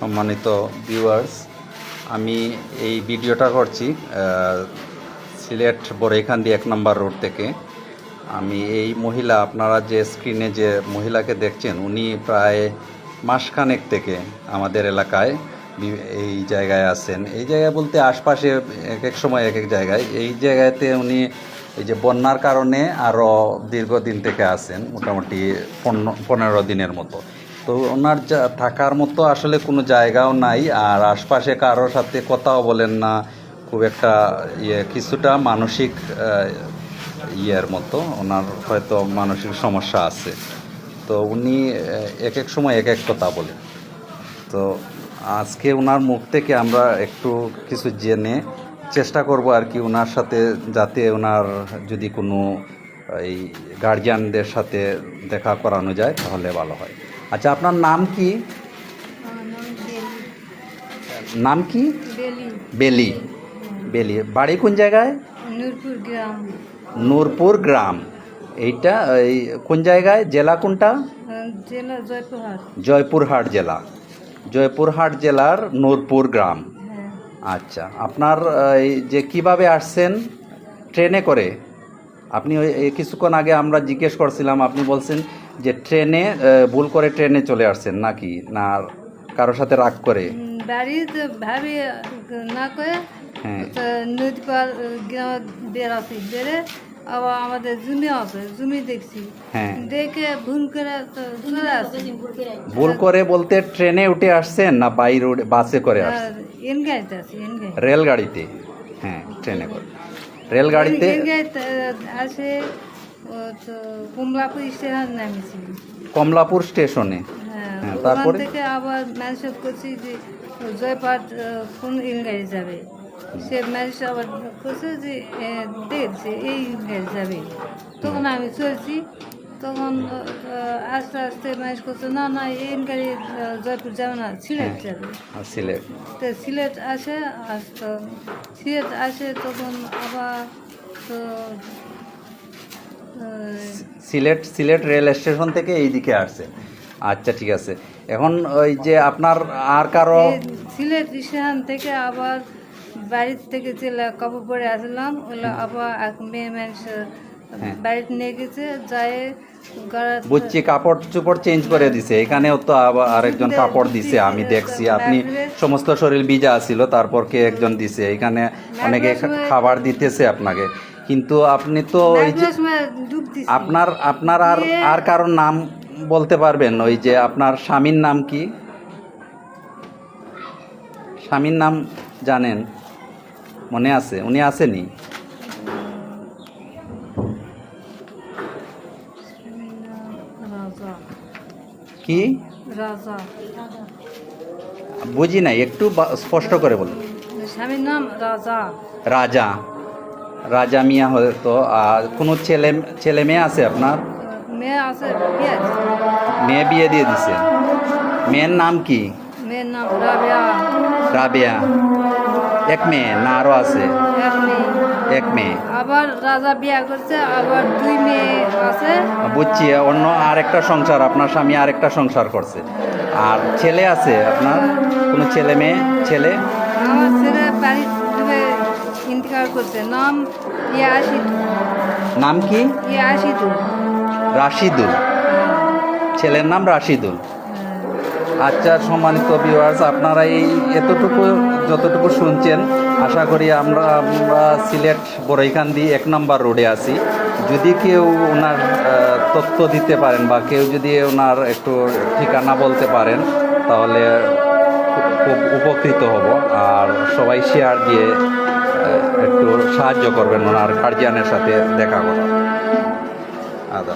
সম্মানিত ভিউয়ার্স, আমি এই ভিডিওটা করছি সিলেট বড়ইখান্দি 1 নম্বর রোড থেকে। আমি এই মহিলা, আপনারা যে স্ক্রিনে যে মহিলাকে দেখছেন, উনি প্রায় মাসখানেক থেকে আমাদের এলাকায় এই জায়গায় আছেন। এই জায়গায় বলতে আশপাশে এক এক সময় এক এক জায়গায়। এই জায়গাতে উনি এই যে বন্যার কারণে আরও দীর্ঘদিন থেকে আছেন, মোটামুটি 15 দিনের মতো। তো ওনার থাকার মতো আসলে কোনো জায়গাও নাই, আর আশপাশে কারোর সাথে কথাও বলেন না, খুব একটা কিছুটা মানসিক ইয়ের মতো ওনার হয়তো মানসিক সমস্যা আছে। তো উনি এক এক সময় এক এক কথা বলেন। তো আজকে ওনার মুখ থেকে আমরা একটু কিছু জেনে চেষ্টা করব আর কি, ওনার সাথে যাতে ওনার যদি কোনো এই গার্জিয়ানদের সাথে দেখা করানো যায় তাহলে ভালো হয়। আচ্ছা, আপনার নাম কি? নাম কি? বেলি। বেলি। বাড়ি কোন জায়গায়? নূরপুর গ্রাম। নূরপুর গ্রাম। এইটা এই কোন জায়গায়? জেলা কোনটা? জেলা জয়পুরহাট। জয়পুরহাট জেলা। জয়পুরহাট জেলার নূরপুর গ্রাম। হ্যাঁ। আচ্ছা, আপনার এই যে কিভাবে আসছেন? ট্রেনে করে? আপনি ওই কিছুক্ষণ আগে আমরা জিজ্ঞেস করছিলাম, আপনি বলছেন যে ট্রেনে ভুল করে ট্রেনে চলে আসছেন নাকি, না কারোর সাথে রাগ করে? বাড়িতে ভাবি না করে হ্যাঁ, নদী পার গ্রামে বেড়াচ্ছি, বেড়ে আবার আমাদের জমি আছে, জমি দেখছি, হ্যাঁ। দেখে ভুল করে তো চলে আসছি। ভুল করে বলতে ট্রেনে উঠে আসছেন না বাই রোড বাসে করে আসছেন? এন গাড়িতে আছি, এন গাড়ি। রেলগাড়িতে? হ্যাঁ, ট্রেনে করে। রেলগাড়িতে এন গাড়িতে আসে তো কমলাপুর স্টেশন নামিয়েছি। কমলাপুর স্টেশনে? হ্যাঁ, হ্যাঁ, ওখান তারপরে? থেকে আবার ম্যানেজ করছি যে জয়পাট কোন গাড়ি যাবে। সে ম্যানেজ আবার করছে যে দেখছে এই গাড়ি যাবে। তখন আমি চলছি, তখন আস্তে আস্তে ম্যানেজ করছে না না এই গাড়ি জয়পুর যাবে না, সিলেট যাবে। সিলেট। তো সিলেট আসে, আসতো সিলেট আসে তখন আবার তো সিলেট রেল স্টেশন থেকে এইদিকে আসছে। আচ্ছা, ঠিক আছে। এখন ওই যে আপনার আর কারো? সিলেট স্টেশন থেকে আবার বাড়ি থেকে যে কাপড় পরে আসলাম, ওগুলো আবার এক মেয়ে মানুষ বাড়িতে নিয়ে গেছে, যায় বুঝছি, কাপড় চোপড় চেঞ্জ করে দিছে। এখানেও তো আবার আরেকজন কাপড় দিছে, আমি দেখছি। আপনি সমস্ত শরীর ভিজা ছিল, তারপর কে একজন দিছে। এখানে অনেকে খাবার দিতেছে আপনাকে, কিন্তু আপনি তো ওই যে আপনার আর কারোর নাম বলতে পারবেন? ওই যে আপনার স্বামীর নাম কি? স্বামীর নাম জানেন? মনে আছে? উনি আসেনি? কি? রাজা। বুঝি নাই, একটু স্পষ্ট করে বলুন। স্বামীর নাম রাজা। রাজা। রাজা মিয়া হয়তো। আর কোনো ছেলে মেয়ে আছে আপনার? মেয়ে আছে, বিয়ে আছে। মেয়ে বিয়ে দিয়ে দিছে? মেয়ের নাম কি? মেয়ের নাম রাবেয়া। রাবেয়া। এক মেয়ে না আরো আছে? এক মেয়ে। এক মেয়ে। আবার রাজা বিয়ে করছে, আবার 2 মেয়ে আছে। বুঝছি, অন্য আরেকটা সংসার, আপনার স্বামী আরেকটা সংসার করছে। আর ছেলে আছে আপনার? কোনো ছেলে মেয়ে? ছেলে? আমার ছেলে বাড়ি থেকে ইন্তেকাল করছে, নাম ইয়াসিদুল। নাম কি? ইয়াসিদুল। রাশিদুল। ছেলের নাম রাশিদুল। আচ্ছা, সম্মানিত ভিউয়ার্স, আপনারা এই যতটুকু শুনছেন, আশা করি আমরা সিলেট বড়ইখান্দি 1 নম্বর রোডে আছি। যদি কেউ ওনার তথ্য দিতে পারেন বা কেউ যদি ওনার একটু ঠিকানা বলতে পারেন তাহলে খুব উপকৃত হব। আর সবাই শেয়ার দিয়ে একটু সাহায্য করবেন ওনার গার্জিয়ানের সাথে দেখা করা। আদা।